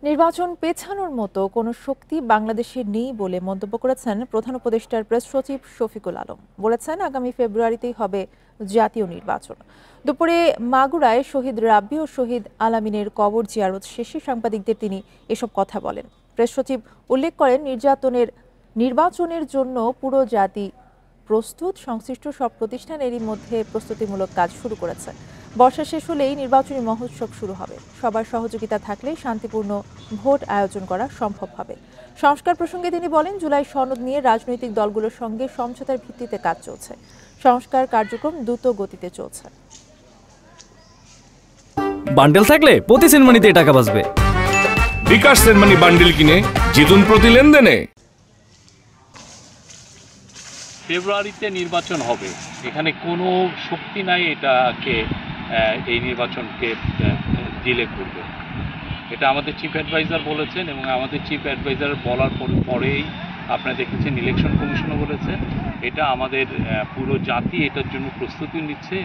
নির্বাচন পেছানোর মতো কোনো শক্তি বাংলাদেশে নেই বলে মন্তব্য করেছেন প্রধান উপদেষ্টার প্রেস সচিব শফিকুল আলম। বলেছেন, আগামী ফেব্রুয়ারিতেই হবে জাতীয় নির্বাচন। দুপুরে মাগুরায় শহীদ রাব্বি ও শহীদ আলামিনের কবর জিয়ারত শেষে সাংবাদিকদের তিনি এসব কথা বলেন। প্রেস সচিব উল্লেখ করেন, নির্বাচনের জন্য পুরো জাতি প্রস্তুত। সংশ্লিষ্ট সব প্রতিষ্ঠান এরই মধ্যে প্রস্তুতিমূলক কাজ শুরু করেছে। বর্ষা শেষ হলেই নির্বাচনী মহোৎসব শুরু হবে। সবার সহযোগিতা থাকলে শান্তিপূর্ণ ভোট আয়োজন করা সম্ভব হবে। সংস্কার প্রসঙ্গে তিনি বলেন, জুলাই সনদ নিয়ে রাজনৈতিক দলগুলোর সঙ্গে সমঝোতার ভিত্তিতে কাজ চলছে। সংস্কার কার্যক্রম দ্রুত গতিতে চলছে। বান্ডেল থাকলে প্রতি সেনমানিতে টাকা বাঁচবে। বিকাশ সেনমানি বান্ডেল কিনে জিতুন প্রতি লেনদেনে। ফেব্রুয়ারিতে নির্বাচন হবে, এখানে কোনো শক্তি নাই এটাকে এই নির্বাচনকে ডিলে করবে। এটা আমাদের চিফ অ্যাডভাইজার বলেছেন এবং আমাদের চিফ অ্যাডভাইজার বলার পরেই আপনারা দেখেছেন ইলেকশন কমিশনও বলেছে। এটা আমাদের পুরো জাতি এটার জন্য প্রস্তুতি নিচ্ছে।